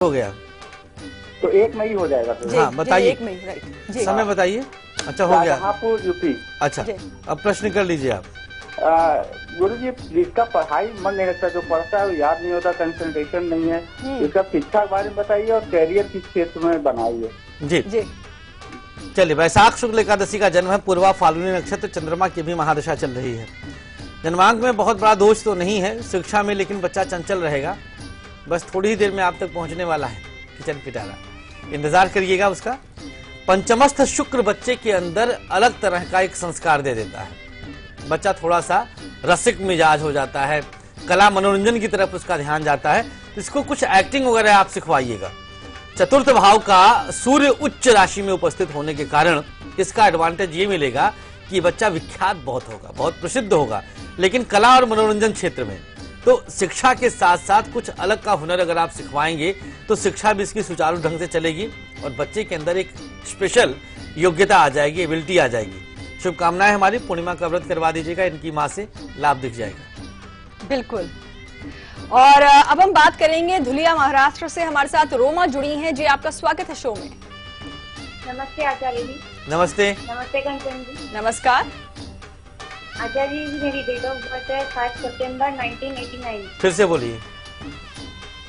हो गया तो 1 मई हो जाएगा फिर। हाँ बताइए, 1 मई, राइट जी। समय बताइए। अच्छा हो गया, शाहजहांपुर यूपी। अच्छा अब प्रश्न कर लीजिए आप। गुरु जी, जिसका पढ़ाई मन नहीं लगता, जो पढ़ता है वो याद नहीं होता, कंसंट्रेशन नहीं है, इसका शिक्षा के बारे में बताइए और कैरियर किस क्षेत्र में बनाइए। जी जी चलिए, वैशाख शुक्ल एकादशी का जन्म है, पूर्वा फाल्गुनी नक्षत्र, चंद्रमा की भी महादशा चल रही है। जन्मांक में बहुत बड़ा दोष तो नहीं है, शिक्षा में लेकिन बच्चा चंचल रहेगा, बस थोड़ी ही देर में आप तक पहुंचने वाला है किचन पिटारा, इंतजार करिएगा उसका। पंचमस्थ शुक्र बच्चे के अंदर अलग तरह का एक संस्कार दे देता है, बच्चा थोड़ा सा रसिक मिजाज हो जाता है, कला मनोरंजन की तरफ उसका ध्यान जाता है, इसको कुछ एक्टिंग वगैरह आप सिखवाइएगा। चतुर्थ भाव का सूर्य उच्च राशि में उपस्थित होने के कारण इसका एडवांटेज ये मिलेगा कि बच्चा विख्यात बहुत होगा, बहुत प्रसिद्ध होगा, लेकिन कला और मनोरंजन क्षेत्र में। तो शिक्षा के साथ साथ कुछ अलग का हुनर अगर आप सिखवाएंगे तो शिक्षा भी इसकी सुचारू ढंग से चलेगी और बच्चे के अंदर एक स्पेशल योग्यता आ जाएगी, एबिलिटी आ जाएगी। शुभकामनाएं हमारी। पूर्णिमा का व्रत करवा दीजिएगा, इनकी मां से लाभ दिख जाएगा। बिल्कुल। और अब हम बात करेंगे धुलिया महाराष्ट्र से, हमारे साथ रोमा जुड़ी हैं जी, आपका स्वागत है शो में। नमस्ते आचार्य जी। नमस्ते। नमस्ते कंचन जी। नमस्कार आचार्य जी, मेरी डेट ऑफ बर्थ है 5 सितंबर 1989। फिर से बोलिए।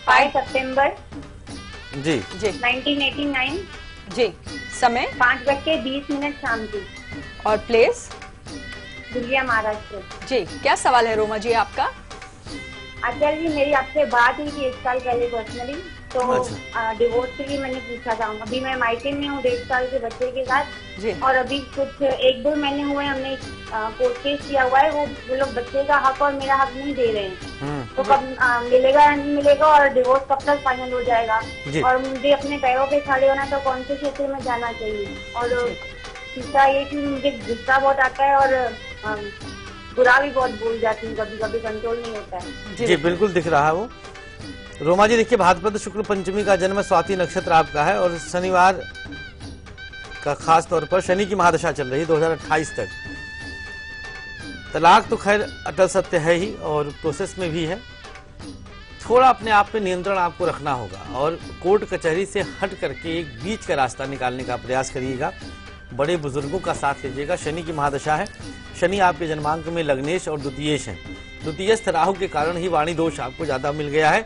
5 सितंबर जी जी 1989 जी। समय 5:20 शाम की। और प्लेस धुलिया महाराष्ट्र। जी। क्या सवाल है रोमा जी आपका? आचार्य जी, मेरी आपसे बात हुई थी 1 साल पहले पर्सनली, तो अच्छा। डिवोर्स के लिए मैंने पूछा था। अभी मैं मायके में हूँ 1.5 साल के बच्चे के साथ जी। और अभी कुछ 1-2 महीने हुए हमने कोर्ट केस किया हुआ है, वो लोग बच्चे का हक और मेरा हक नहीं दे रहे हैं, तो कब मिलेगा या नहीं मिलेगा और डिवोर्स कब तक फाइनल हो जाएगा, और मुझे अपने पैरों पे खड़े होना, तो कौन से क्षेत्र में जाना चाहिए? और तीसरा ये कि मुझे गुस्सा बहुत आता है और बुरा भी बहुत बोल जाती हूँ, कभी कभी कंट्रोल नहीं होता है। जी बिल्कुल दिख रहा है वो। रोमा जी देखिए, भाद्रपद शुक्ल पंचमी का जन्म, स्वाति नक्षत्र आपका है और शनिवार का खास तौर पर शनि की महादशा चल रही है 2028 तक। तलाक तो खैर अटल सत्य है ही और प्रोसेस में भी है, थोड़ा अपने आप पे नियंत्रण आपको रखना होगा और कोर्ट कचहरी से हट करके एक बीच का रास्ता निकालने का प्रयास करिएगा, बड़े बुजुर्गों का साथ लीजिएगा। शनि की महादशा है, शनि आपके जन्मांक में लग्नेश और द्वितीयेश है। द्वितीयस्थ राहु के कारण ही वाणी दोष आपको ज्यादा मिल गया है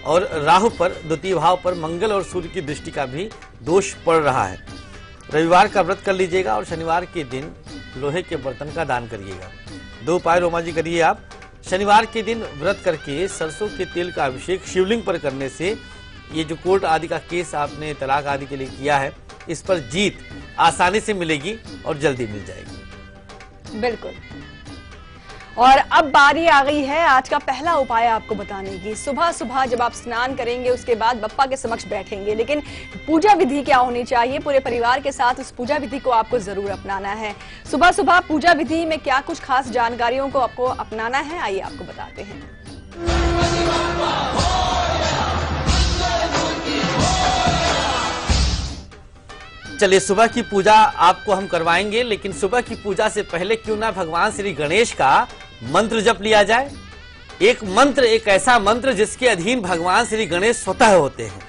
और राहु पर द्वितीय भाव पर मंगल और सूर्य की दृष्टि का भी दोष पड़ रहा है। रविवार का व्रत कर लीजिएगा और शनिवार के दिन लोहे के बर्तन का दान करिएगा। 2 उपाय रोमा जी करिए आप। शनिवार के दिन व्रत करके सरसों के तेल का अभिषेक शिवलिंग पर करने से ये जो कोर्ट आदि का केस आपने तलाक आदि के लिए किया है, इस पर जीत आसानी से मिलेगी और जल्दी मिल जाएगी। बिल्कुल। और अब बारी आ गई है आज का पहला उपाय आपको बताने की। सुबह सुबह जब आप स्नान करेंगे उसके बाद बप्पा के समक्ष बैठेंगे, लेकिन पूजा विधि क्या होनी चाहिए, पूरे परिवार के साथ उस पूजा विधि को आपको जरूर अपनाना है। सुबह सुबह पूजा विधि में क्या कुछ खास जानकारियों को आपको अपनाना है, आइए आपको बताते हैं। चलिए, सुबह की पूजा आपको हम करवाएंगे, लेकिन सुबह की पूजा से पहले क्यों ना भगवान श्री गणेश का मंत्र जप लिया जाए। एक मंत्र, एक ऐसा मंत्र जिसके अधीन भगवान श्री गणेश स्वतः होते हैं।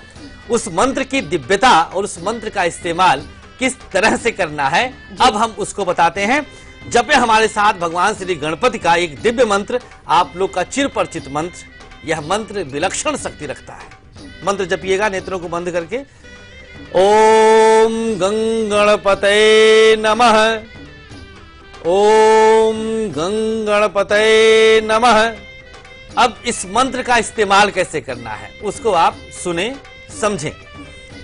उस मंत्र की दिव्यता और उस मंत्र का इस्तेमाल किस तरह से करना है, अब हम उसको बताते हैं। जपे हमारे साथ भगवान श्री गणपति का एक दिव्य मंत्र, आप लोग का चिरपरिचित मंत्र। यह मंत्र विलक्षण शक्ति रखता है। मंत्र जपिएगा नेत्रों को बंद करके। ओम गं गणपतये नमः, ओम गं गणपतये नमः। अब इस मंत्र का इस्तेमाल कैसे करना है उसको आप सुने समझें।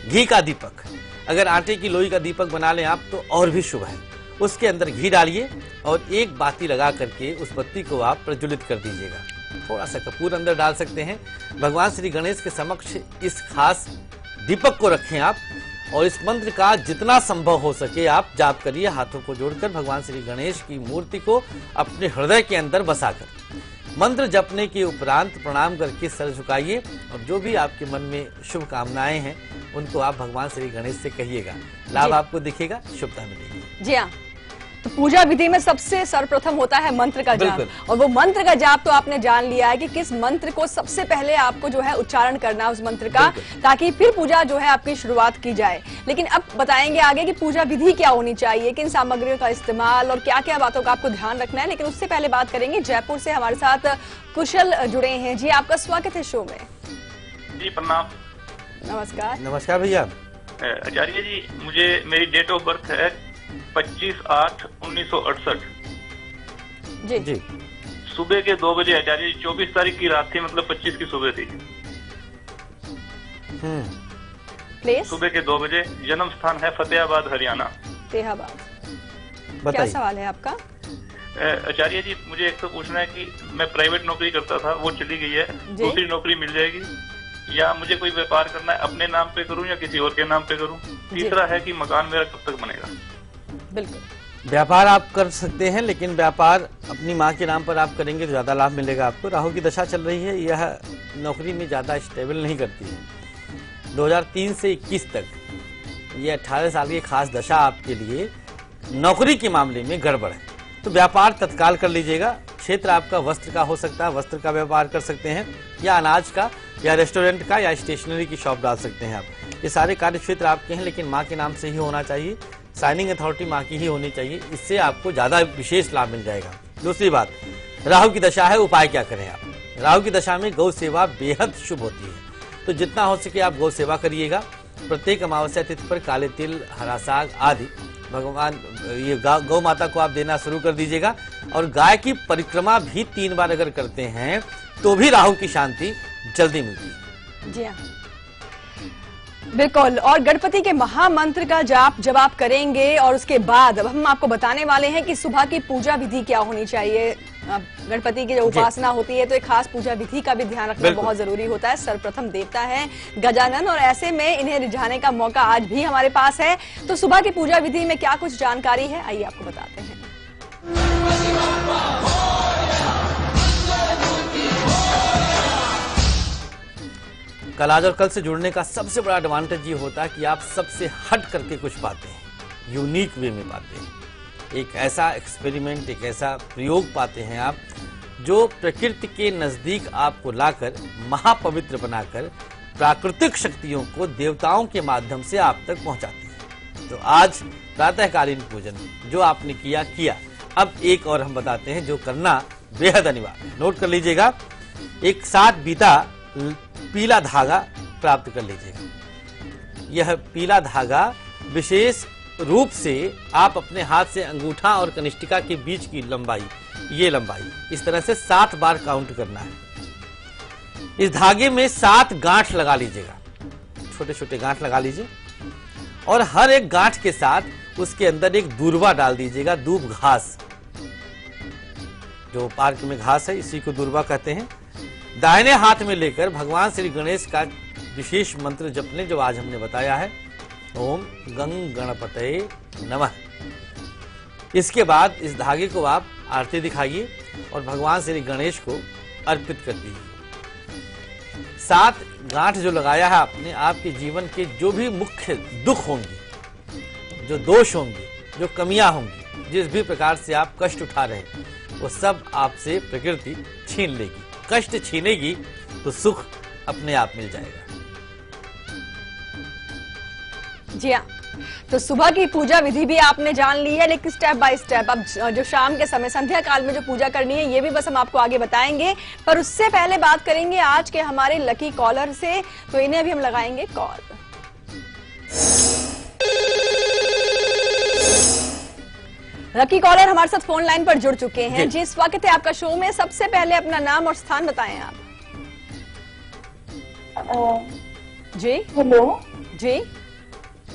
घी का दीपक, अगर आटे की लोई का दीपक बना लें आप तो और भी शुभ है। उसके अंदर घी डालिए और एक बाती लगा करके उस बत्ती को आप प्रज्वलित कर दीजिएगा। थोड़ा सा कपूर अंदर डाल सकते हैं। भगवान श्री गणेश के समक्ष इस खास दीपक को रखें आप और इस मंत्र का जितना संभव हो सके आप जाप करिए, हाथों को जोड़कर भगवान श्री गणेश की मूर्ति को अपने हृदय के अंदर बसाकर। मंत्र जपने के उपरांत प्रणाम करके सर झुकाइए और जो भी आपके मन में शुभ कामनाएं हैं उनको आप भगवान श्री गणेश से कहिएगा। लाभ आपको दिखेगा, शुभता मिलेगी। जी हाँ, तो पूजा विधि में सबसे सर्वप्रथम होता है मंत्र का जाप, और वो मंत्र का जाप तो आपने जान लिया है कि किस मंत्र को सबसे पहले आपको जो है उच्चारण करना है उस मंत्र का, ताकि फिर पूजा जो है आपकी शुरुआत की जाए। लेकिन अब बताएंगे आगे कि पूजा विधि क्या होनी चाहिए, किन सामग्रियों का इस्तेमाल और क्या क्या बातों का आपको ध्यान रखना है। लेकिन उससे पहले बात करेंगे, जयपुर से हमारे साथ कुशल जुड़े हैं। जी, आपका स्वागत है शो में। जी प्रणाम। नमस्कार। नमस्कार भैया। आचार्य जी, मेरी डेट ऑफ बर्थ है 25/8/1968। जी। सुबह के 2 बजे आचार्य जी, 24 तारीख की रात थी, मतलब 25 की सुबह थी। प्लेस? सुबह के 2 बजे। जन्म स्थान है फतेहाबाद, हरियाणा। फतेहाबाद। क्या सवाल है आपका? आचार्य जी, मुझे एक तो पूछना है कि मैं प्राइवेट नौकरी करता था, वो चली गई है, दूसरी नौकरी मिल जाएगी, या मुझे कोई व्यापार करना है, अपने नाम पे करूं या किसी और के नाम पे करूं? तीसरा है कि मकान मेरा कब तक बनेगा? बिल्कुल। व्यापार आप कर सकते हैं, लेकिन व्यापार अपनी माँ के नाम पर आप करेंगे तो ज्यादा लाभ मिलेगा आपको। राहु की दशा चल रही है, यह नौकरी में ज्यादा स्टेबल नहीं करती है। 2003 से 21 तक ये 18 साल की खास दशा आपके लिए नौकरी के मामले में गड़बड़ है, तो व्यापार तत्काल कर लीजिएगा। क्षेत्र आपका वस्त्र का हो सकता है, वस्त्र का व्यापार कर सकते हैं, या अनाज का, या रेस्टोरेंट का, या स्टेशनरी की शॉप डाल सकते हैं आप। ये सारे कार्य क्षेत्र आपके हैं, लेकिन माँ के नाम से ही होना चाहिए, साइनिंग अथॉरिटी माँ की ही होनी चाहिए, इससे आपको ज्यादा विशेष लाभ मिल जाएगा। दूसरी बात, राहु की दशा है, उपाय क्या करें आप? राहु की दशा में गौ सेवा बेहद शुभ होती है, तो जितना हो सके आप गौ सेवा करिएगा। प्रत्येक अमावस्या तिथि पर काले तिल, हरा साग आदि भगवान ये गौ माता को आप देना शुरू कर दीजिएगा। और गाय की परिक्रमा भी 3 बार अगर करते हैं तो भी राहु की शांति जल्दी मिलती है। जी हाँ, बिल्कुल। और गणपति के महामंत्र का जाप जब आप करेंगे, और उसके बाद अब हम आपको बताने वाले हैं कि सुबह की पूजा विधि क्या होनी चाहिए। गणपति की जो उपासना होती है तो एक खास पूजा विधि का भी ध्यान रखना बहुत जरूरी होता है। सर्वप्रथम देवता है गजानन, और ऐसे में इन्हें रिझाने का मौका आज भी हमारे पास है। तो सुबह की पूजा विधि में क्या कुछ जानकारी है, आइए आपको बताते हैं। कल आज और कल से जुड़ने का सबसे बड़ा एडवांटेज ये होता है कि आप सबसे हट करके कुछ पाते हैं, यूनिक वे में पाते हैं। एक ऐसा एक्सपेरिमेंट, एक ऐसा प्रयोग पाते हैं आप जो प्रकृति के नजदीक आपको लाकर, महापवित्र बनाकर प्राकृतिक शक्तियों को देवताओं के माध्यम से आप तक पहुंचाती है। तो आज प्रातःकालीन पूजन जो आपने किया, अब एक और हम बताते हैं जो करना बेहद अनिवार्य है। नोट कर लीजिएगा, एक 7 बीता पीला धागा प्राप्त कर लीजिएगा। यह पीला धागा विशेष रूप से आप अपने हाथ से अंगूठा और कनिष्ठिका के बीच की लंबाई, ये लंबाई इस तरह से 7 बार काउंट करना है। इस धागे में 7 गांठ लगा लीजिएगा, छोटे छोटे गांठ लगा लीजिए, और हर एक गांठ के साथ उसके अंदर एक दूर्वा डाल दीजिएगा। दूब घास, जो पार्क में घास है, इसी को दूर्वा कहते हैं। दाहिने हाथ में लेकर भगवान श्री गणेश का विशेष मंत्र जपने, जो आज हमने बताया है, ओम गंग गणपतये नमः। इसके बाद इस धागे को आप आरती दिखाइए और भगवान श्री गणेश को अर्पित कर दीजिए। 7 गांठ जो लगाया है आपने, आपके जीवन के जो भी मुख्य दुख होंगे, जो दोष होंगे, जो कमियां होंगी, जिस भी प्रकार से आप कष्ट उठा रहे हैं, वो सब आपसे प्रकृति छीन लेगी। कष्ट छीनेगी तो सुख अपने आप मिल जाएगा। जी हाँ, तो सुबह की पूजा विधि भी आपने जान ली है, लेकिन स्टेप बाय स्टेप अब जो शाम के समय संध्या काल में जो पूजा करनी है, ये भी बस हम आपको आगे बताएंगे। पर उससे पहले बात करेंगे आज के हमारे लकी कॉलर से, तो इन्हें अभी हम लगाएंगे कॉल। लकी कॉलर हमारे साथ फोन लाइन पर जुड़ चुके हैं। जी, स्वागत है आपका शो में। सबसे पहले अपना नाम और स्थान बताएं आप। जी हेलो। जी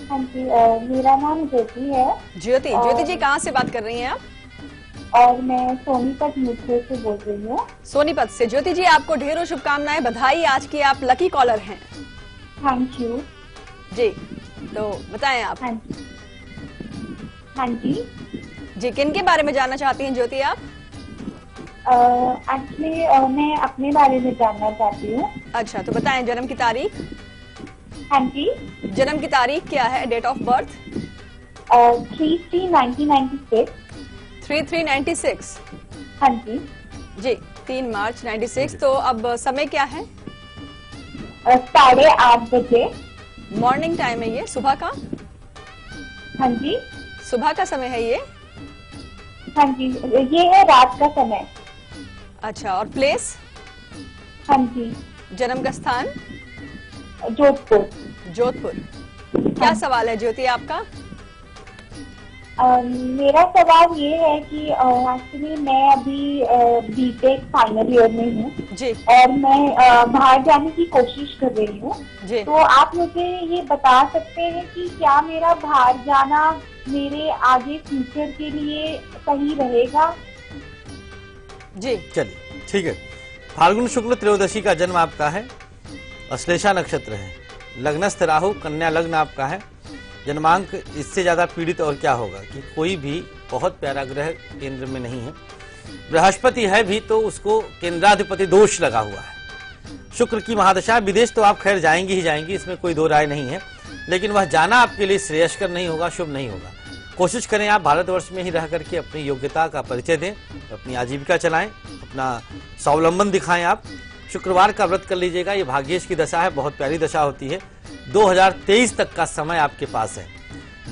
हाँ जी, मेरा नाम ज्योति है। ज्योति जी कहाँ से बात कर रही हैं आप? और मैं सोनीपत मुझसे से बोल रही हूँ। सोनीपत से। ज्योति जी, आपको ढेरों शुभकामनाएं, बधाई, आज की आप लकी कॉलर हैं। थैंक यू जी। तो बताएं आप। हाँ जी जी, किन के बारे में जानना चाहती हैं ज्योति आप? एक्चुअली मैं अपने बारे में जानना चाहती हूँ। अच्छा, तो बताएं जन्म की तारीख। हाँ जी, जन्म की तारीख क्या है, डेट ऑफ बर्थ? 3/3/1996। 3396। हाँ जी। जी, 3 मार्च 96। तो अब समय क्या है? 8:30 बजे। मॉर्निंग टाइम है ये, सुबह का? हाँ जी। सुबह का समय है ये? हाँ जी, ये है रात का समय। अच्छा, और प्लेस? हाँ जी। जन्म का स्थान? जोधपुर। जोधपुर। क्या सवाल है ज्योति आपका? मेरा सवाल ये है कि एक्चुअली मैं अभी बीटेक फाइनल ईयर में हूँ जी और मैं बाहर जाने की कोशिश कर रही हूँ। जी। तो आप मुझे ये बता सकते हैं कि क्या मेरा बाहर जाना मेरे आगे फ्यूचर के लिए सही रहेगा? जी चलिए ठीक है। फाल्गुन शुक्ल त्रयोदशी का जन्म आपका है, अश्लेषा नक्षत्र है, लग्नस्थ राहु कन्या लग्न आपका है। जन्मांक इससे ज्यादा पीड़ित और क्या होगा कि कोई भी बहुत प्यारा ग्रह केंद्र में नहीं है। बृहस्पति है भी तो उसको केंद्राधिपति दोष लगा हुआ है। शुक्र की महादशा, विदेश तो आप खैर जाएंगी ही जाएंगी, इसमें कोई दो राय नहीं है, लेकिन वह जाना आपके लिए श्रेयस्कर नहीं होगा, शुभ नहीं होगा। कोशिश करें आप भारतवर्ष में ही रह करके अपनी योग्यता का परिचय दें, अपनी आजीविका चलाएं, अपना स्वावलंबन दिखाएं। आप शुक्रवार का व्रत कर लीजिएगा, ये भाग्येश की दशा है, बहुत प्यारी दशा होती है। 2023 तक का समय आपके पास है।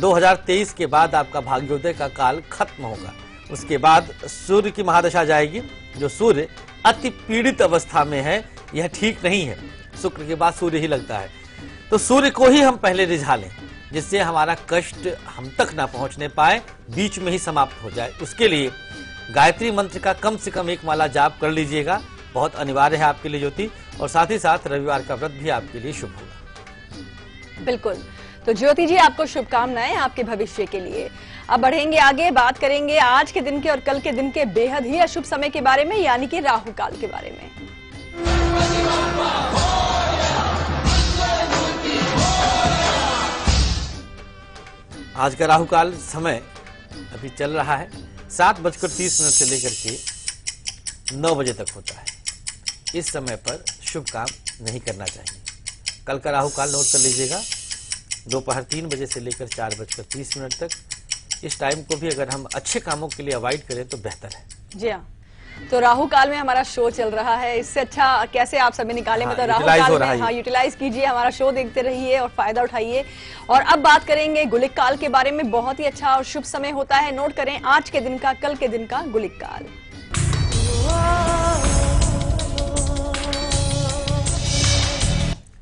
2023 के बाद आपका भाग्योदय का काल खत्म होगा। उसके बाद सूर्य की महादशा जाएगी, जो सूर्य अति पीड़ित अवस्था में है, यह ठीक नहीं है। शुक्र के बाद सूर्य ही लगता है, तो सूर्य को ही हम पहले रिझा लें, जिससे हमारा कष्ट हम तक ना पहुंचने पाए, बीच में ही समाप्त हो जाए। उसके लिए गायत्री मंत्र का कम से कम 1 माला जाप कर लीजिएगा, बहुत अनिवार्य है आपके लिए ज्योति। और साथ ही साथ रविवार का व्रत भी आपके लिए शुभ होगा। बिल्कुल। तो ज्योति जी, आपको शुभकामनाएं आपके भविष्य के लिए। अब बढ़ेंगे आगे, बात करेंगे आज के दिन के और कल के दिन के बेहद ही अशुभ समय के बारे में, यानी कि राहु काल के बारे में। आज का राहु काल समय अभी चल रहा है 7:30 से लेकर के 9 बजे तक होता है। इस समय पर शुभ काम नहीं करना चाहिए। कल का राहु काल नोट कर लीजिएगा, दोपहर 3 बजे से लेकर 4:30 तक। इस टाइम को भी अगर हम अच्छे कामों के लिए अवॉइड करें तो बेहतर है। जी हाँ, तो राहु काल में हमारा शो चल रहा है, इससे अच्छा कैसे आप सभी निकालें? हाँ, मतलब राहु काल में हाँ यूटिलाइज कीजिए, हमारा शो देखते रहिए और फायदा उठाइए। और अब बात करेंगे गुलिक काल के बारे में। बहुत ही अच्छा और शुभ समय होता है, नोट करें आज के दिन का, कल के दिन का गुलिक काल।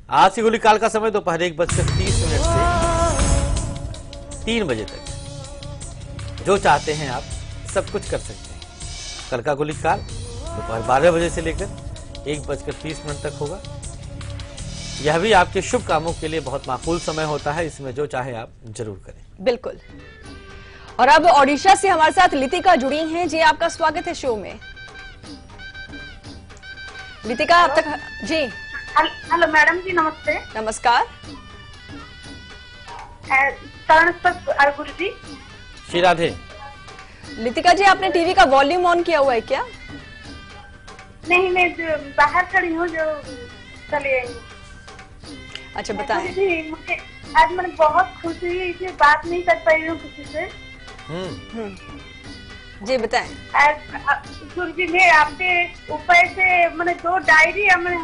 आज की गुलिक काल का समय दोपहर 1:30 से 3 बजे तक। जो चाहते हैं आप सब कुछ कर सकते हैं। कल का गुलिक काल दोपहर 12 बजे से लेकर 1:30 तक होगा। यह भी आपके शुभ कामों के लिए बहुत माकूल समय होता है, इसमें जो चाहे आप जरूर करें। बिल्कुल। और अब ओडिशा से हमारे साथ लितिका जुड़ी हैं। जी, आपका स्वागत है शो में। लितिका, अब तक जी। हेलो मैडम जी, नमस्ते। नमस्कार। गुरु जी। श्री राधे। लितिका जी, आपने टीवी का वॉल्यूम ऑन किया हुआ है क्या? नहीं, मैं बाहर खड़ी हूँ, जो चले आई। अच्छा, बताएं। जी, मुझे आज मैंने बहुत खुशी हुई, इसलिए बात नहीं कर पाई हूँ किसी से। जी बताएं। गुरु जी, मैं आपके उपाय से मैंने 2 डायरी हमने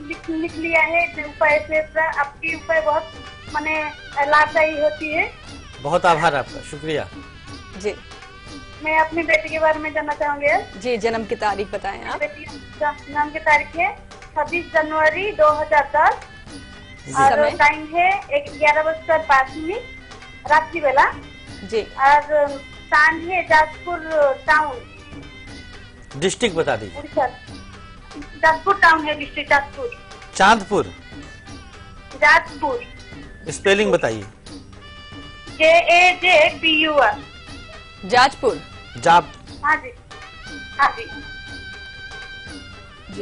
लिख लिया है। उपाय से आपकी उपाय बहुत मैंने लाभदायी होती है। बहुत आभार आपका, शुक्रिया जी। मैं अपनी बेटी के बारे में जानना चाहूंगी। जी, जन्म की तारीख बताएं आप। बेटी जन्म की तारीख है 26 जनवरी 2010 और टाइम है 11:05 रात्रि बेला जी। और स्थान है जाजपुर टाउन। डिस्ट्रिक्ट बता दीजिए। उड़ीसा। जाजपुर टाउन है, डिस्ट्रिक्ट जाजपुर। चांदपुर। जाजपुर। स्पेलिंग बताइए। JAJPUR। जाजपुर। जाप। हाँ जी, हाँ जी।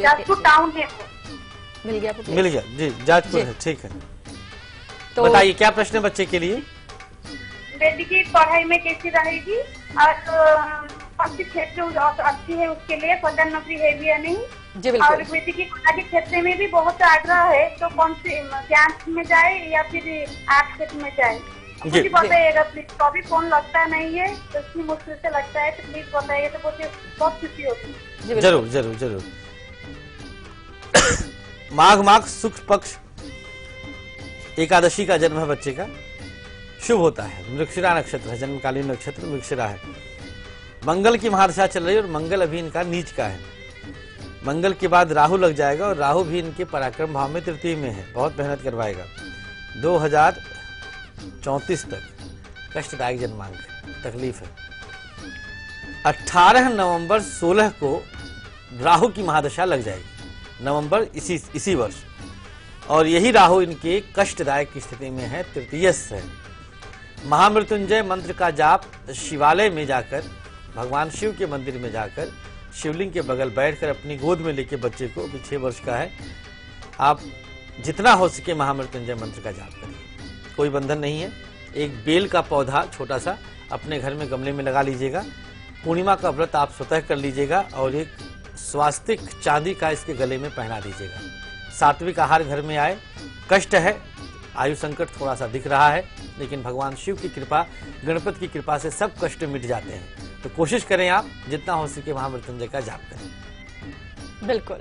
जाजपुर टाउन है। मिल गया आपको? मिल गया जी, जाजपुर है, ठीक है। तो बताइए क्या प्रश्न है बच्चे के लिए? बेटी की पढ़ाई में कैसी रहेगी और कौन सी क्षेत्र अच्छी है उसके लिए, सरकारी नौकरी है भी या नहीं? जी बिल्कुल। और बेटी की कला के क्षेत्र में भी बहुत आग्रह है, तो कौन सी ज्ञान में जाए या फिर आर्ट क्षेत्र में जाए? मुझे बताइएगा प्लीज। तो अभी फोन लगता नहीं है, तो इतनी मुश्किल से लगता है, तो प्लीज बताइए तो मुझे बहुत खुशी होगी। जरूर जरूर जरूर। माघ शुक्ल पक्ष एकादशी का जन्म है बच्चे का, शुभ होता है। मृगशिरा नक्षत्र है, जन्मकालीन नक्षत्र मृगशिरा है। मंगल की महादशा चल रही है और मंगल अभी इनका नीच का है। मंगल के बाद राहु लग जाएगा और राहु भी इनके पराक्रम भाव में तृतीय में है, बहुत मेहनत करवाएगा। 2034 तक कष्टदायक जन्मांक, तकलीफ है। 18 नवंबर 16 को राहु की महादशा लग जाएगी, नवंबर इसी वर्ष, और यही राहु इनके कष्टदायक की स्थिति में है, तृतीयस्थ है। महामृत्युंजय मंत्र का जाप शिवालय में जाकर, भगवान शिव के मंदिर में जाकर शिवलिंग के बगल बैठकर अपनी गोद में लेके बच्चे को, अभी 6 वर्ष का है, आप जितना हो सके महामृत्युंजय मंत्र का जाप करिए। कोई बंधन नहीं है। एक बेल का पौधा छोटा सा अपने घर में गमले में लगा लीजिएगा। पूर्णिमा का व्रत आप स्वतः कर लीजिएगा और एक स्वास्तिक चांदी का इसके गले में पहना दीजिएगा। सात्विक आहार घर में आए। कष्ट है, आयु संकट थोड़ा सा दिख रहा है, लेकिन भगवान शिव की कृपा, गणपति की कृपा से सब कष्ट मिट जाते हैं। तो कोशिश करें आप जितना हो सके महामृत्युंजय का जाप करें। बिल्कुल।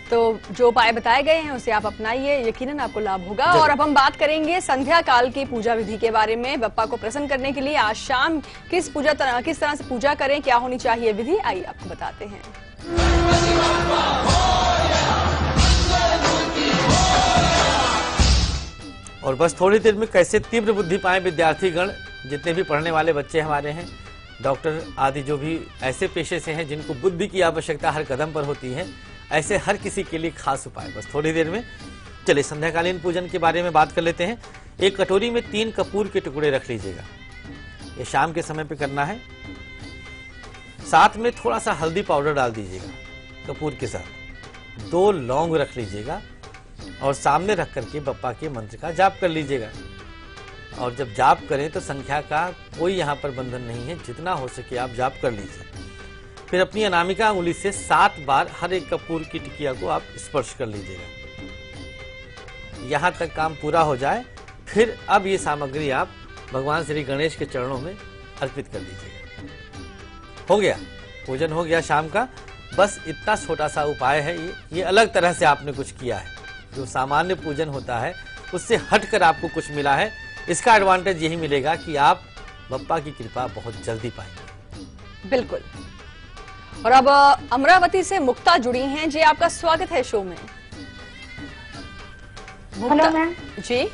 तो जो उपाय बताए गए हैं उसे आप अपनाइए, यकीनन आपको लाभ होगा। और अब हम बात करेंगे संध्या काल की पूजा विधि के बारे में। बप्पा को प्रसन्न करने के लिए आज शाम किस तरह से पूजा करें, क्या होनी चाहिए विधि, आइए आपको बताते हैं। और बस थोड़ी देर में कैसे तीव्र बुद्धि पाए विद्यार्थी गण, जितने भी पढ़ने वाले बच्चे हमारे हैं, डॉक्टर आदि जो भी ऐसे पेशे से हैं जिनको बुद्धि की आवश्यकता हर कदम पर होती है, ऐसे हर किसी के लिए खास उपाय बस थोड़ी देर में। चलिए संध्याकालीन पूजन के बारे में बात कर लेते हैं। एक कटोरी में 3 कपूर के टुकड़े रख लीजिएगा, ये शाम के समय पे करना है। साथ में थोड़ा सा हल्दी पाउडर डाल दीजिएगा कपूर के साथ। 2 लौंग रख लीजिएगा और सामने रख करके बप्पा के मंत्र का जाप कर लीजिएगा। और जब जाप करें तो संख्या का कोई यहाँ पर बंधन नहीं है, जितना हो सके आप जाप कर लीजिए। फिर अपनी अनामिका उंगली से 7 बार हर एक कपूर की टिकिया को आप स्पर्श कर लीजिएगा। यहाँ तक काम पूरा हो जाए, फिर अब ये सामग्री आप भगवान श्री गणेश के चरणों में अर्पित कर दीजिएगा। हो गया, पूजन हो गया शाम का। बस इतना छोटा सा उपाय है ये अलग तरह से आपने कुछ किया है। जो सामान्य पूजन होता है उससे हटकर आपको कुछ मिला है। इसका एडवांटेज यही मिलेगा कि आप बप्पा की कृपा बहुत जल्दी पाएंगे। बिल्कुल। और अब अमरावती से मुक्ता जुड़ी हैं जी, आपका स्वागत है शो में। Hello ma'am. जी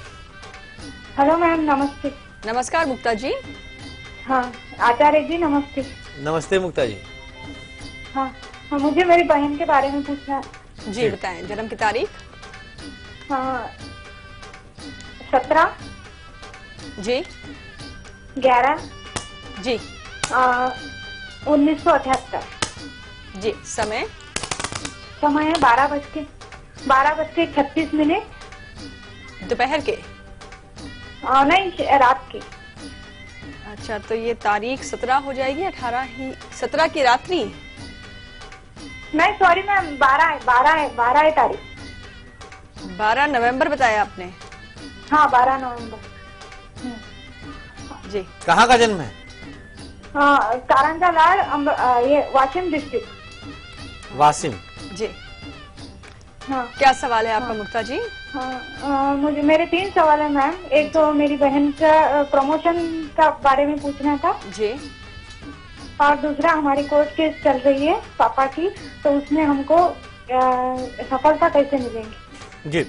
हेलो मैम, नमस्ते। नमस्कार मुक्ता जी। हाँ आचार्य जी नमस्ते। नमस्ते मुक्ता जी। हाँ मुझे मेरी बहन के बारे में पूछना है। जी बताएं, जन्म की तारीख। 17 जी 11 जी 1978। जी समय है 12:36। दोपहर के? नहीं, रात की। अच्छा, तो ये तारीख 17 हो जाएगी, 18 ही 17 की रात्रि? नहीं सॉरी मैम, 12 है तारीख। 12 नवंबर बताया आपने? हाँ 12 नवंबर। जी। कहाँ का जन्म है? कारंजा लाड, ये वाशिम डिस्ट्रिक्ट। वाशिम। जी। हाँ। क्या सवाल है आपका मुक्ता जी? मुझे मेरे 3 सवाल है मैम। एक तो मेरी बहन का प्रमोशन का बारे में पूछना था जी, और दूसरा हमारी कोर्ट केस चल रही है पापा की, तो उसमें हमको सफलता कैसे मिलेंगी? जी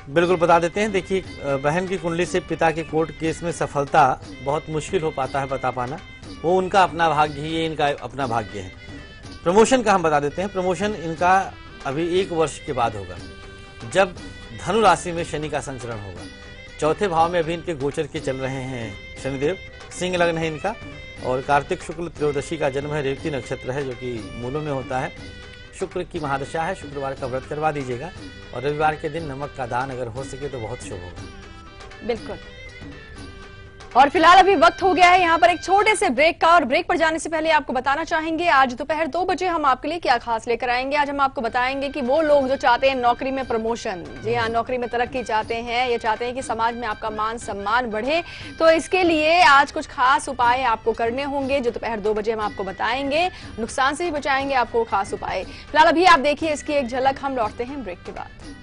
बिल्कुल बता देते हैं। देखिए, बहन की कुंडली से पिता के कोर्ट केस में सफलता बहुत मुश्किल हो पाता है बता पाना, वो उनका अपना भाग्य है, ये इनका अपना भाग्य है। प्रमोशन का हम बता देते हैं। प्रमोशन इनका अभी 1 वर्ष के बाद होगा, जब धनु राशि में शनि का संचरण होगा। 4थे भाव में अभी इनके गोचर के चल रहे हैं शनिदेव। सिंह लग्न है इनका और कार्तिक शुक्ल त्रयोदशी का जन्म है, रेवती नक्षत्र है जो कि मूलों में होता है। शुक्र की महादशा है, शुक्रवार का व्रत करवा दीजिएगा और रविवार के दिन नमक का दान अगर हो सके तो बहुत शुभ होगा। बिल्कुल। और फिलहाल अभी वक्त हो गया है यहाँ पर एक छोटे से ब्रेक का, और ब्रेक पर जाने से पहले आपको बताना चाहेंगे आज दोपहर 2 बजे हम आपके लिए क्या खास लेकर आएंगे। आज हम आपको बताएंगे कि वो लोग जो चाहते हैं नौकरी में प्रमोशन, जी हाँ, नौकरी में तरक्की चाहते हैं, ये चाहते हैं कि समाज में आपका मान सम्मान बढ़े, तो इसके लिए आज कुछ खास उपाय आपको करने होंगे जो दोपहर 2 बजे हम आपको बताएंगे। नुकसान से भी बचाएंगे आपको खास उपाय। फिलहाल अभी आप देखिए इसकी एक झलक, हम लौटते हैं ब्रेक के बाद।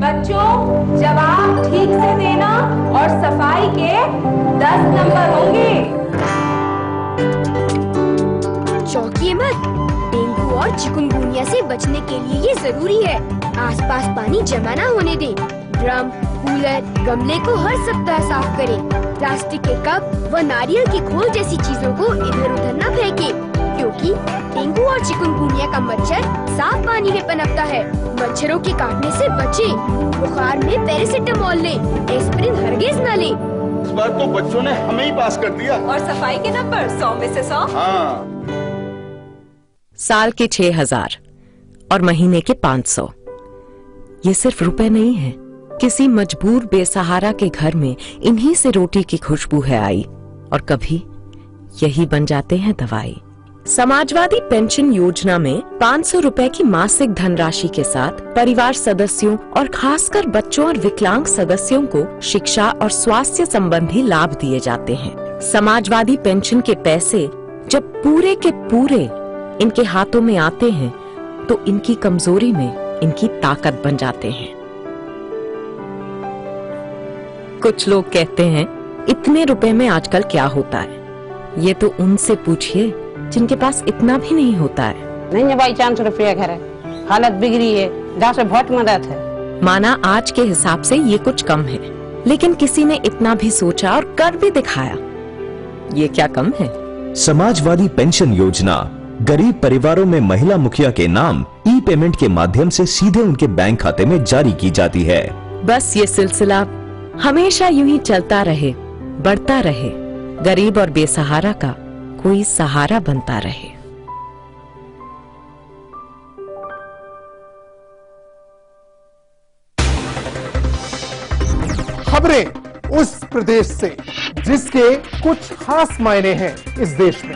बच्चों, जवाब ठीक से देना और सफाई के 10 नंबर होंगे। चौंकिए मत, डेंगू और चिकुनगुनिया से बचने के लिए ये जरूरी है। आसपास पानी जमा न होने दें। ड्रम, कूलर, गमले को हर सप्ताह साफ करें। प्लास्टिक के कप व नारियल की खोल जैसी चीजों को इधर उधर न फेंकें, क्योंकि डेंगू और चिकुनगुनिया का मच्छर साफ पानी में पनपता है। मच्छरों के काटने से बचें। बुखार में पैरासिटामोल लें, एस्पिरिन हरगिज न लें। इस बार तो बच्चों ने हमें ही पास कर दिया। और सफाई के नंबर 100 में से 100। हाँ। साल के 6000 और महीने के 500। ये सिर्फ रुपए नहीं है, किसी मजबूर बेसहारा के घर में इन्हीं से रोटी की खुशबू है आई, और कभी यही बन जाते हैं दवाई। समाजवादी पेंशन योजना में 500 रुपए की मासिक धनराशि के साथ परिवार सदस्यों और खासकर बच्चों और विकलांग सदस्यों को शिक्षा और स्वास्थ्य संबंधी लाभ दिए जाते हैं। समाजवादी पेंशन के पैसे जब पूरे के पूरे इनके हाथों में आते हैं तो इनकी कमजोरी में इनकी ताकत बन जाते हैं। कुछ लोग कहते हैं इतने रुपए में आजकल क्या होता है, ये तो उनसे पूछिए जिनके पास इतना भी नहीं होता है। नहीं बाई चांस रुपया घर है, हालत बिगड़ी है, जहाँ से बहुत मदद है। माना आज के हिसाब से ये कुछ कम है, लेकिन किसी ने इतना भी सोचा और कर भी दिखाया, ये क्या कम है? समाजवादी पेंशन योजना गरीब परिवारों में महिला मुखिया के नाम ई पेमेंट के माध्यम से सीधे उनके बैंक खाते में जारी की जाती है। बस ये सिलसिला हमेशा यूं ही चलता रहे, बढ़ता रहे, गरीब और बेसहारा का कोई सहारा बनता रहे। खबरें उस प्रदेश से जिसके कुछ खास मायने हैं इस देश में।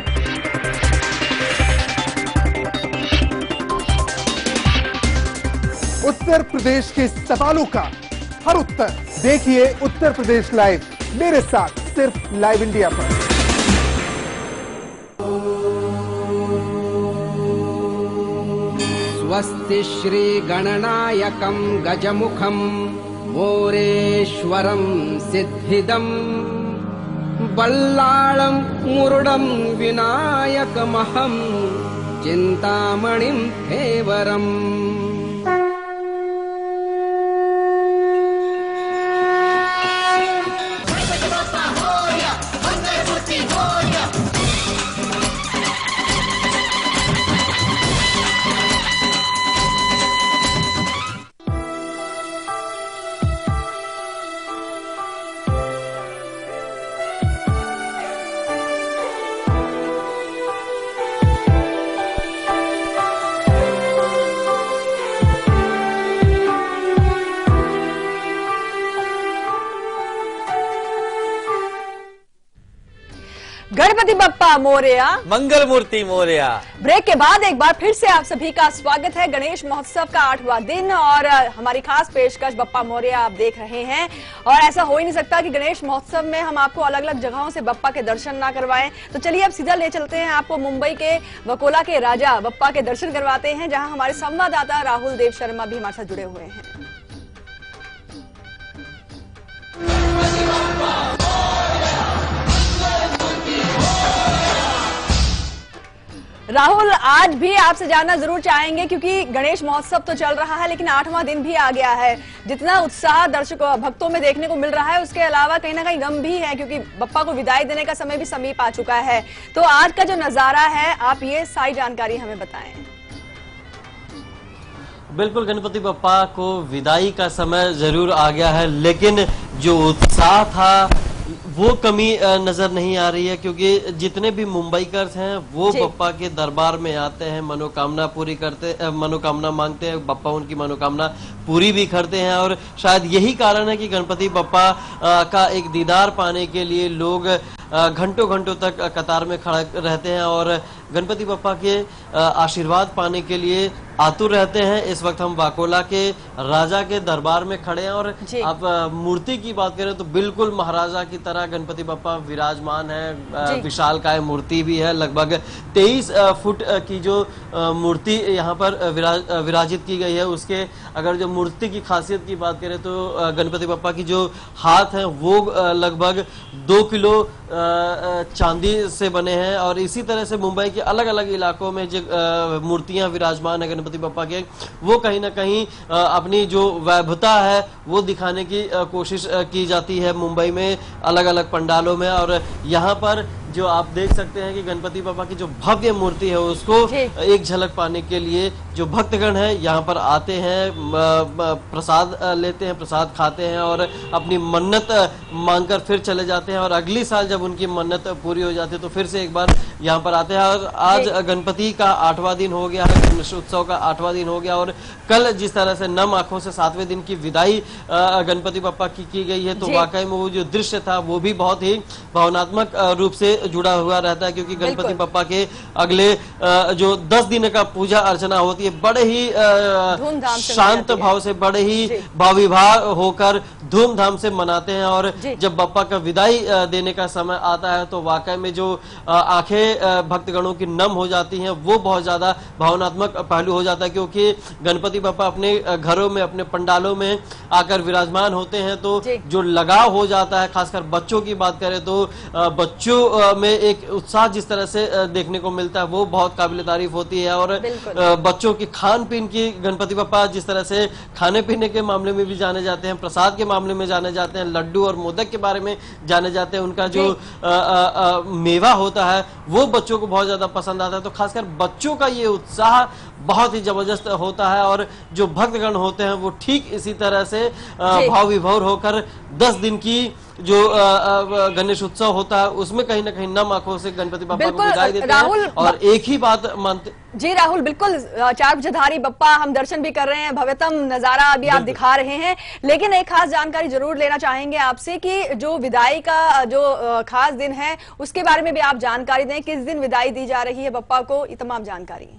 उत्तर प्रदेश के सवालों का हर उत्तर देखिए उत्तर प्रदेश लाइव, मेरे साथ सिर्फ लाइव इंडिया पर। स्वस्ति श्री गणनायकं गजमुखं मोरेश्वरं सिद्धिदं बल्लाळं मुरुडं विनायकमहं चिंतामणिं हेवरम्। गणपति बप्पा मोरया, मंगल मूर्ति मोरया। ब्रेक के बाद एक बार फिर से आप सभी का स्वागत है। गणेश महोत्सव का 8वां दिन और हमारी खास पेशकश बप्पा मोरया आप देख रहे हैं। और ऐसा हो ही नहीं सकता कि गणेश महोत्सव में हम आपको अलग अलग जगहों से बप्पा के दर्शन ना करवाएं। तो चलिए अब सीधा ले चलते हैं आपको मुंबई के वकोला के राजा बप्पा के दर्शन करवाते हैं, जहां हमारे संवाददाता राहुल देव शर्मा भी हमारे साथ जुड़े हुए हैं। राहुल, आज भी आपसे जानना जरूर चाहेंगे क्योंकि गणेश महोत्सव तो चल रहा है लेकिन 8वां दिन भी आ गया है। जितना उत्साह दर्शकों भक्तों में देखने को मिल रहा है उसके अलावा कहीं ना कहीं गम भी है क्योंकि बप्पा को विदाई देने का समय भी समीप आ चुका है। तो आज का जो नजारा है आप ये सारी जानकारी हमें बताएं। बिल्कुल गणपति बप्पा को विदाई का समय जरूर आ गया है, लेकिन जो उत्साह था वो कमी नजर नहीं आ रही है, क्योंकि जितने भी मुंबईकर्स हैं वो बप्पा के दरबार में आते हैं, मनोकामना पूरी करते, मनोकामना मांगते हैं, बप्पा उनकी मनोकामना पूरी भी करते हैं। और शायद यही कारण है कि गणपति बप्पा का एक दीदार पाने के लिए लोग घंटों घंटों तक कतार में खड़े रहते हैं और गणपति बप्पा के आशीर्वाद पाने के लिए आतुर रहते हैं। इस वक्त हम वाकोला के राजा के दरबार में खड़े हैं और आप मूर्ति की बात करें तो बिल्कुल महाराजा की तरह गणपति बप्पा विराजमान है। विशालकाय मूर्ति भी है, लगभग 23 फुट की जो मूर्ति यहाँ पर विराजित की गई है। उसके अगर जो मूर्ति की खासियत की बात करें तो गणपति बप्पा की जो हाथ है वो लगभग 2 किलो चांदी से बने हैं और इसी तरह से मुंबई के अलग अलग इलाकों में जो मूर्तियां विराजमान है गणपति बप्पा के, वो कहीं ना कहीं अपनी जो वैभवता है वो दिखाने की कोशिश की जाती है मुंबई में अलग अलग पंडालों में। और यहाँ पर जो आप देख सकते हैं कि गणपति बप्पा की जो भव्य मूर्ति है उसको एक झलक पाने के लिए जो भक्तगण है यहाँ पर आते हैं, प्रसाद लेते हैं, प्रसाद खाते हैं और अपनी मन्नत मांगकर फिर चले जाते हैं और अगली साल जब उनकी मन्नत पूरी हो जाती है तो फिर से एक बार यहाँ पर आते हैं। और आज गणपति का 8वां दिन हो गया है, गणेश उत्सव का 8वां दिन हो गया और कल जिस तरह से नम आंखों से 7वें दिन की विदाई गणपति बप्पा की गई है तो वाकई में वो जो दृश्य था वो भी बहुत ही भावनात्मक रूप से जुड़ा हुआ रहता है, क्योंकि गणपति बप्पा के अगले जो 10 दिन का पूजा अर्चना होती है बड़े ही शांत भाव से, बड़े ही भावविभाव होकर धूमधाम से मनाते हैं। और जब बप्पा का विदाई देने का समय आता है तो वाकई में जो आंखें भक्तगणों की नम हो जाती हैं वो बहुत ज्यादा भावनात्मक पहलू हो जाता है, क्योंकि गणपति बप्पा अपने घरों में अपने पंडालों में आकर विराजमान होते हैं तो जो लगाव हो जाता है, खासकर बच्चों की बात करें तो बच्चों में एक उत्साह जिस तरह से देखने को मिलता है वो बहुत काबिल तारीफ होती है। और बच्चों की खान पीन की गणपति बप्पा जिस तरह से खाने पीने के मामले में भी जाने जाते हैं, प्रसाद के मामले में जाने जाते हैं, लड्डू और मोदक के बारे में जाने जाते हैं, उनका जो मेवा होता है वो बच्चों को बहुत ज्यादा पसंद आता है। तो खासकर बच्चों का ये उत्साह बहुत ही जबरदस्त होता है और जो भक्तगण होते हैं वो ठीक इसी तरह से भाव विभोर होकर 10 दिन की जो गणेश उत्सव होता है उसमें कहीं ना कहीं नम आंखों से गणपति बप्पा को विदाई देते हैं और एक ही बात मानते। जी राहुल, बिल्कुल 4 भुजाधारी बप्पा हम दर्शन भी कर रहे हैं, भव्यतम नजारा अभी आप दिखा रहे हैं, लेकिन एक खास जानकारी जरूर लेना चाहेंगे आपसे कि जो विदाई का जो खास दिन है उसके बारे में भी आप जानकारी दें, किस दिन विदाई दी जा रही है बप्पा को, ये तमाम जानकारी।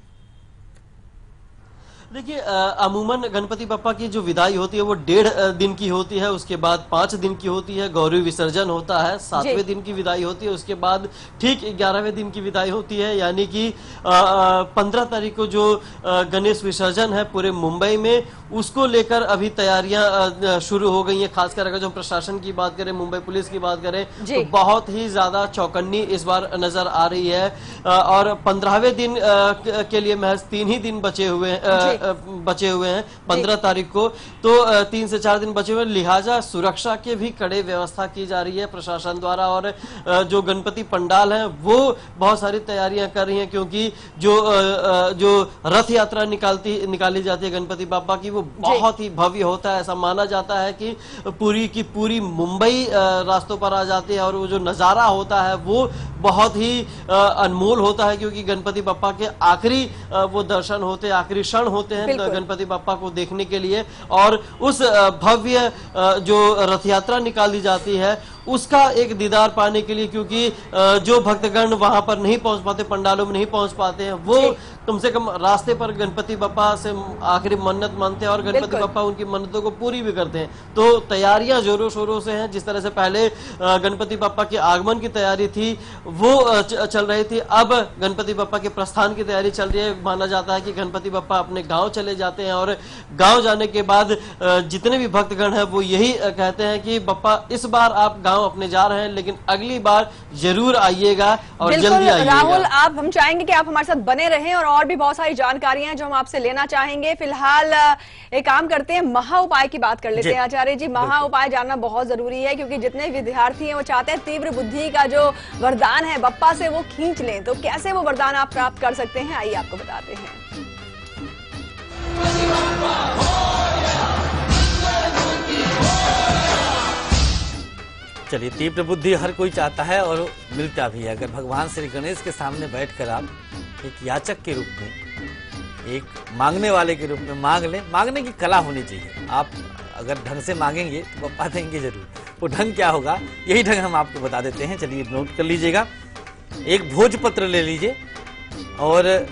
देखिए अमूमन गणपति बप्पा की जो विदाई होती है वो 1.5 दिन की होती है, उसके बाद 5 दिन की होती है, गौरी विसर्जन होता है, 7वें दिन की विदाई होती है, उसके बाद ठीक 11वें दिन की विदाई होती है, यानी कि 15 तारीख को जो गणेश विसर्जन है पूरे मुंबई में उसको लेकर अभी तैयारियां शुरू हो गई हैं। खासकर अगर जो प्रशासन की बात करें, मुंबई पुलिस की बात करें तो बहुत ही ज्यादा चौकन्नी इस बार नजर आ रही है और 15वें दिन के लिए महज 3 ही दिन बचे हुए हैं 15 तारीख को, तो 3 से 4 दिन बचे हुए, लिहाजा सुरक्षा के भी कड़े व्यवस्था की जा रही है प्रशासन द्वारा और जो गणपति पंडाल है वो बहुत सारी तैयारियां कर रही हैं, क्योंकि जो रथ यात्रा निकाली जाती है गणपति बप्पा की वो बहुत ही भव्य होता है। ऐसा माना जाता है कि पूरी की पूरी मुंबई रास्तों पर आ जाती है और वो जो नजारा होता है वो बहुत ही अनमोल होता है, क्योंकि गणपति बप्पा के आखिरी वो दर्शन होते हैं, आखिरी क्षण होते हैं गणपति बप्पा को देखने के लिए और उस भव्य जो रथ यात्रा निकाली जाती है उसका एक दीदार पाने के लिए, क्योंकि जो भक्तगण वहां पर नहीं पहुंच पाते, पंडालों में नहीं पहुंच पाते हैं, वो कम से कम रास्ते पर गणपति बप्पा से आखिरी मन्नत मानते हैं और गणपति बप्पा उनकी मन्नतों को पूरी भी करते हैं। तो तैयारियां जोरों शोरों से हैं। जिस तरह से पहले गणपति बप्पा के आगमन की तैयारी थी वो चल रही थी, अब गणपति बप्पा के प्रस्थान की तैयारी चल रही है। माना जाता है कि गणपति बप्पा अपने गाँव चले जाते हैं और गाँव जाने के बाद जितने भी भक्तगण है वो यही कहते हैं कि बप्पा इस बार आप गाँव अपने जा रहे हैं लेकिन अगली बार जरूर आइएगा और जल्दी आइएगा। राहुल, आप हम चाहेंगे कि आप हमारे साथ बने रहें और भी बहुत सारी जानकारियां हैं जो हम आपसे लेना चाहेंगे। फिलहाल एक काम करते हैं, महा उपाय की बात कर लेते हैं। आचार्य जी, महा उपाय जानना बहुत जरूरी है क्योंकि जितने विद्यार्थी हैं वो चाहते हैं तीव्र बुद्धि का जो वरदान है बप्पा से वो खींच लें, तो कैसे वो वरदान आप प्राप्त कर सकते हैं आइए आपको बताते हैं। चलिए, तीव्र बुद्धि हर कोई चाहता है और मिलता भी है। अगर भगवान श्री गणेश के सामने बैठकर आप एक याचक के रूप में, एक मांगने वाले के रूप में मांग लें, मांगने की कला होनी चाहिए। आप अगर ढंग से मांगेंगे तो पप्पा देंगे जरूर। वो ढंग क्या होगा, यही ढंग हम आपको बता देते हैं। चलिए नोट कर लीजिएगा। एक भोजपत्र ले लीजिए और